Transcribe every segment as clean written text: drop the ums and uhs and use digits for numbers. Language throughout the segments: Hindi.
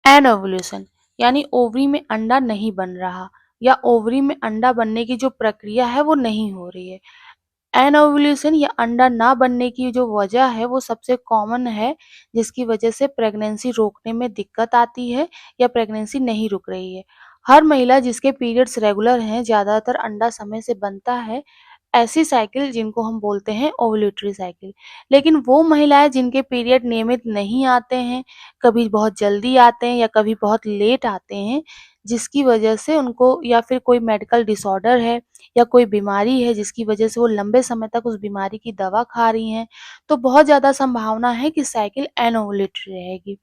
एनओवुलेशन यानी ओवरी में अंडा नहीं बन रहा या ओवरी में अंडा बनने की जो प्रक्रिया है वो नहीं हो रही है। एनओवुलेशन या अंडा ना बनने की जो वजह है वो सबसे कॉमन है, जिसकी वजह से प्रेगनेंसी रोकने में दिक्कत आती है या प्रेगनेंसी नहीं रुक रही है। हर महिला जिसके पीरियड्स रेगुलर हैं, ज़्यादातर अंडा समय से बनता है, ऐसी साइकिल जिनको हम बोलते हैं ओव्यूलेटरी साइकिल। लेकिन वो महिलाएं जिनके पीरियड नियमित नहीं आते हैं, कभी बहुत जल्दी आते हैं या कभी बहुत लेट आते हैं, जिसकी वजह से उनको या फिर कोई मेडिकल डिसऑर्डर है या कोई बीमारी है जिसकी वजह से वो लंबे समय तक उस बीमारी की दवा खा रही हैं, तो बहुत ज़्यादा संभावना है कि साइकिल एनओवुलेटरी रहेगी।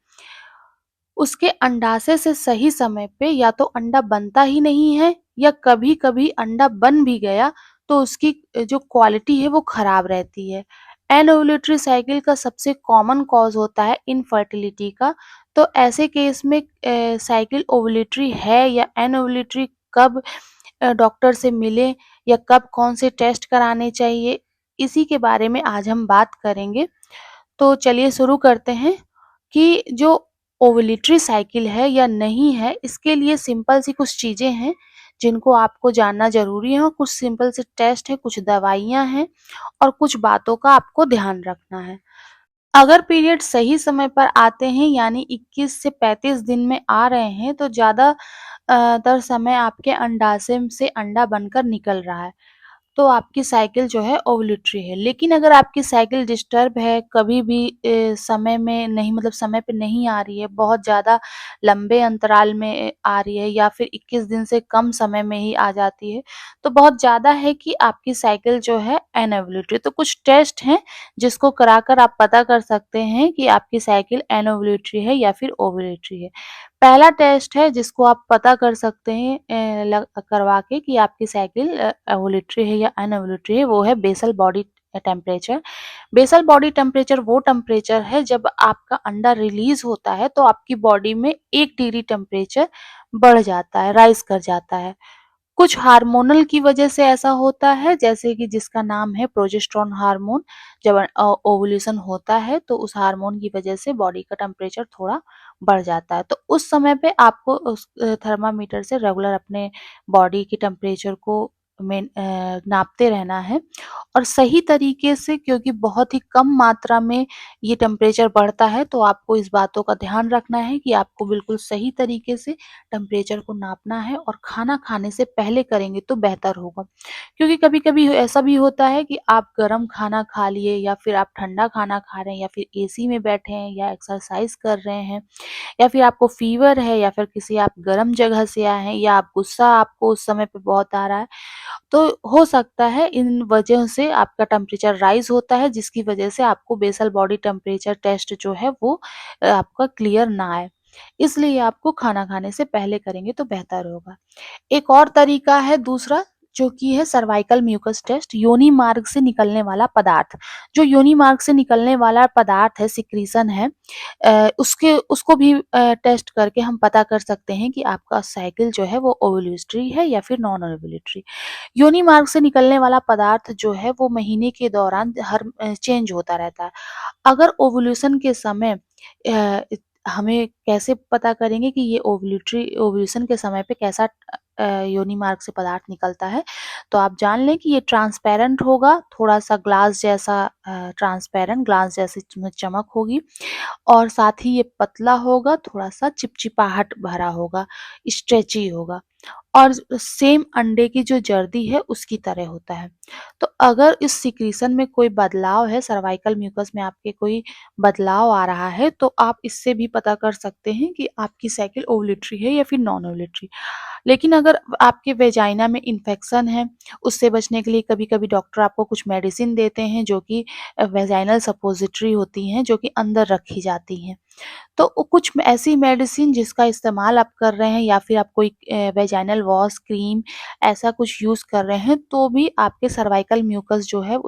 उसके अंडाशय से सही समय पे या तो अंडा बनता ही नहीं है या कभी-कभी अंडा बन भी गया तो उसकी जो क्वालिटी है वो खराब रहती है। एनओवुलेटरी साइकिल का सबसे कॉमन कॉज़ होता है इनफर्टिलिटी का, तो ऐसे केस में साइकिल ओवुलेटरी है या एनओवुलेटरी कब डॉक्टर से मिलें या कब कौन से टेस्ट कराने चाहिए, इसी के बारे में आज हम बात करेंगे। तो चलिए शुरू करते हैं कि जो ओवुलेटरी साइकिल है या नहीं है, इसके लिए सिंपल सी कुछ चीज़ें हैं, जिनको आपको जानना ज़रूरी है और कुछ सिंपल से टेस्ट है, कुछ दवाइयाँ हैं और कुछ बातों का आपको ध्यान रखना है। अगर पीरियड सही समय पर आते हैं यानी 21 से 35 दिन में आ रहे हैं, तो ज़्यादा तर समय आपके अंडाशय से अंडा बनकर निकल रहा है। तो आपकी साइकिल जो है ओवुलेटरी है। लेकिन अगर आपकी साइकिल डिस्टर्ब है, कभी भी समय में नहीं मतलब समय पे नहीं आ रही है, बहुत ज़्यादा लंबे अंतराल में आ रही है या फिर 21 दिन से कम समय में ही आ जाती है, तो बहुत ज़्यादा है कि आपकी साइकिल जो है एनओवुलेटरी। तो कुछ टेस्ट हैं जिसको कराकर आप पता कर सकते हैं कि आपकी साइकिल एनओवुलेटरी है या फिर ओवुलेटरी है। पहला टेस्ट है जिसको आप पता कर सकते हैं करवा के कि आपकी साइकिल ओवुलेटरी है या अनओवुलेटरी है, वो है basal body temperature. Basal body temperature वो टेम्परेचर है जब आपका अंडा रिलीज होता है तो आपकी बॉडी में 1 डिग्री टेम्परेचर बढ़ जाता है, राइज कर जाता है। कुछ हार्मोनल की वजह से ऐसा होता है, जैसे कि जिसका नाम है प्रोजेस्टेरोन हार्मोन। जब ओवुलेशन होता है तो उस हार्मोन की वजह से बॉडी का टेम्परेचर थोड़ा बढ़ जाता है, तो उस समय पे आपको उस थर्मामीटर से रेगुलर अपने बॉडी की टेम्परेचर को नापते रहना है और सही तरीके से, क्योंकि बहुत ही कम मात्रा में ये टेम्परेचर बढ़ता है, तो आपको इस बातों का ध्यान रखना है कि आपको बिल्कुल सही तरीके से टेम्परेचर को नापना है और खाना खाने से पहले करेंगे तो बेहतर होगा। क्योंकि कभी-कभी ऐसा भी होता है कि आप गरम खाना खा लिए या फिर आप ठंडा खाना खा रहे हैं या फिर एसी में बैठे हैं या एक्सरसाइज कर रहे हैं या फिर आपको फ़ीवर है या फिर किसी आप गर्म जगह से आए हैं या आप गुस्सा आपको उस समय पे बहुत आ रहा है, तो हो सकता है इन वजह से आपका टेम्परेचर राइज़ होता है, जिसकी वजह से आपको बेसल बॉडी टेम्परेचर टेस्ट जो है वो आपका क्लियर ना आए। इसलिए आपको खाना खाने से पहले करेंगे तो बेहतर होगा। एक और तरीका है दूसरा, जो कि है सर्वाइकल म्यूकस टेस्ट, योनि मार्ग से निकलने वाला पदार्थ। जो योनि मार्ग से निकलने वाला पदार्थ है, सिक्रीशन है, उसके उसको भी टेस्ट करके हम पता कर सकते हैं कि आपका साइकिल जो है वो ओवुलेटरी है या फिर नॉन ओवुलेटरी। योनि मार्ग से निकलने वाला पदार्थ जो है वो महीने के दौरान चेंज होता रहता है। अगर ओवुलेशन के समय हमें कैसे पता करेंगे कि ये ओवुलेशन के समय पे कैसा योनि मार्ग से पदार्थ निकलता है, तो आप जान लें कि ये ट्रांसपेरेंट होगा, थोड़ा-सा ग्लास जैसा ट्रांसपेरेंट ग्लास जैसी इसमें चमक होगी और साथ ही ये पतला होगा, थोड़ा-सा चिपचिपाहट भरा होगा, स्ट्रेची होगा और सेम अंडे की जो जर्दी है उसकी तरह होता है। तो अगर इस सिक्रीशन में कोई बदलाव है, सर्वाइकल म्यूकस में आपके कोई बदलाव आ रहा है, तो आप इससे भी पता कर सकते हैं कि आपकी साइकिल ओवुलेटरी है या फिर नॉन ओवुलेटरी। लेकिन अगर आपके वेजाइना में इन्फेक्शन है, उससे बचने के लिए कभी-कभी डॉक्टर आपको कुछ मेडिसिन देते हैं जो कि वेजाइनल सपोजिटरी होती हैं, जो कि अंदर रखी जाती हैं। तो कुछ ऐसी मेडिसिन जिसका इस्तेमाल आप कर रहे हैं या फिर आप कोई वेजाइनल वॉश क्रीम ऐसा कुछ यूज़ कर रहे हैं, तो भी आपके सर्वाइकल म्यूकस जो है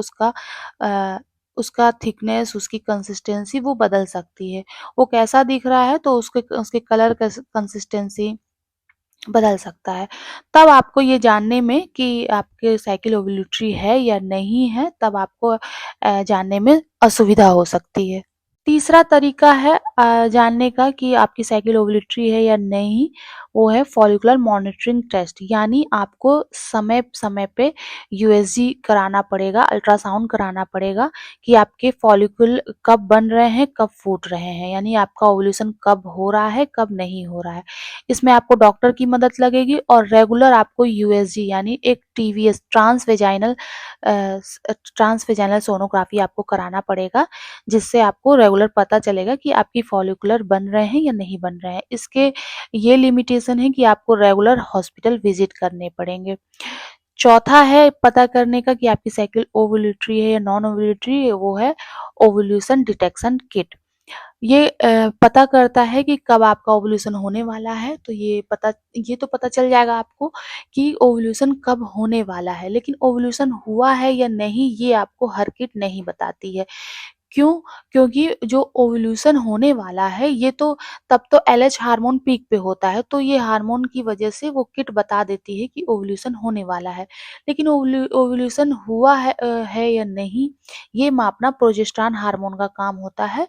अ, उसका थिकनेस, उसकी कंसिस्टेंसी वो बदल सकती है। वो कैसा दिख रहा है तो उसके उसके कलर कंसिस्टेंसी बदल सकता है। तब आपको ये जानने में कि आपके साइकिल ओवुलेटरी है या नहीं है, तब आपको जानने में असुविधा हो सकती है। तीसरा तरीका है जानने का कि आपकी साइकिल ओवुलेटरी है या नहीं, वो है फॉलिकुलर मॉनिटरिंग टेस्ट। यानी आपको समय-समय पे यूएसजी कराना पड़ेगा, अल्ट्रासाउंड कराना पड़ेगा कि आपके फॉलिक्यूल कब बन रहे हैं, कब फूट रहे हैं। यानी आपका ओवुलेशन कब हो रहा है, कब नहीं हो रहा है। इसमें आपको डॉक्टर की मदद लगेगी और रेगुलर आपको यूएसजी यानी एक टीवीएस ट्रांसवेजाइनल सोनोग्राफी आपको कराना पड़ेगा, जिससे आपको रेगुलर पता चलेगा कि आपकी फॉलिकुलर बन रहे हैं या नहीं बन रहे हैं। इसके ये लिमिटेशन है कि आपको रेगुलर हॉस्पिटल विजिट करने पड़ेंगे। चौथा है पता करने का कि आपकी साइकिल ओवुलेटरी है या नॉन ओवुलेटरी, वो है ओवुलेशन डिटेक्शन किट। ये पता करता है कि कब आपका ओवुलेशन होने वाला है, तो ये तो पता चल जाएगा आपको कि ओवुलेशन कब होने वाला है, लेकिन ओवुलेशन हुआ है या नहीं ये आपको हर किट नहीं बताती है। क्यों? क्योंकि जो ओव्यूल्यूशन होने वाला है ये तो तब तो एलएच हार्मोन पीक पे होता है, तो ये हार्मोन की वजह से वो किट बता देती है कि ओव्यूल्यूशन होने वाला है। लेकिन ओव्यूल्यूशन हुआ है या नहीं, ये मापना प्रोजेस्टेरॉन हार्मोन का काम होता है।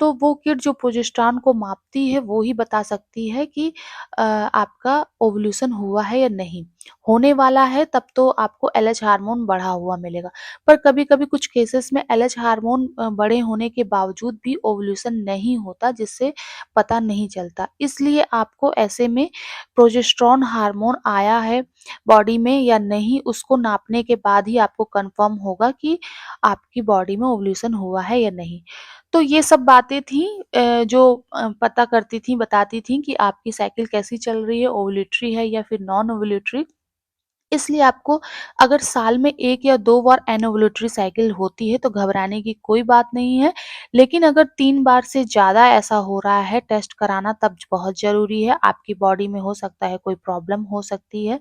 तो वो किट जो प्रोजेस्टेरॉन को मापती है वो ही बता सकती है कि आपका ओव्यूल्यूशन हुआ है या नहीं। होने वाला है तब तो आपको एलएच हार्मोन बढ़ा हुआ मिलेगा। पर कभी-कभी कुछ केसेस में एलएच हार्मोन बड़े होने के बावजूद भी ओवुलेशन नहीं होता, जिससे पता नहीं चलता। इसलिए आपको ऐसे में प्रोजेस्टेरॉन हार्मोन आया है बॉडी में या नहीं, उसको नापने के बाद ही आपको कन्फर्म होगा कि आपकी बॉडी में ओवुलेशन हुआ है या नहीं। तो ये सब बातें थी जो पता करती थी, बताती थी कि आपकी साइकिल कैसी चल रही है, ओवुलेटरी है या फिर नॉन ओवुलेटरी। इसलिए आपको अगर साल में 1 या 2 बार एनोवुलेटरी साइकिल होती है तो घबराने की कोई बात नहीं है। लेकिन अगर 3 बार से ज़्यादा ऐसा हो रहा है टेस्ट कराना तब बहुत ज़रूरी है। आपकी बॉडी में हो सकता है कोई प्रॉब्लम हो सकती है।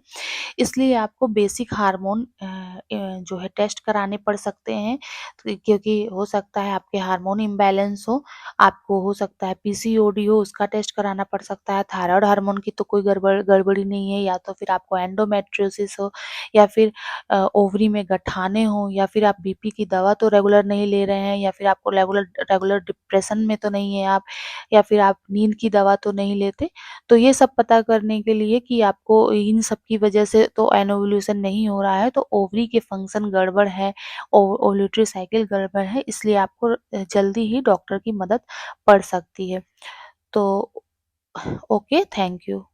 इसलिए आपको बेसिक हार्मोन जो है टेस्ट कराने पड़ सकते हैं, तो क्योंकि हो सकता है आपके हार्मोन इम्बैलेंस हो, आपको हो सकता है पीसीओडी हो उसका टेस्ट कराना पड़ सकता है, थायरॉइड हार्मोन की तो कोई गड़बड़ी नहीं है, या तो फिर आपको एंडोमेट्रियोसिस हो या फिर ओवरी में गठाने हों या फिर आप बीपी की दवा तो रेगुलर नहीं ले रहे हैं या फिर आपको रेगुलर रेगुलर डिप्रेशन में तो नहीं है आप, या फिर आप नींद की दवा तो नहीं लेते। तो ये सब पता करने के लिए कि आपको इन सब की वजह से तो एनोवुलेशन नहीं हो रहा है, तो ओवरी के फंक्शन गड़बड़ है, ओव्यूलेटरी साइकिल गड़बड़ है, इसलिए आपको जल्दी ही डॉक्टर की मदद पड़ सकती है। तो ओके, थैंक यू।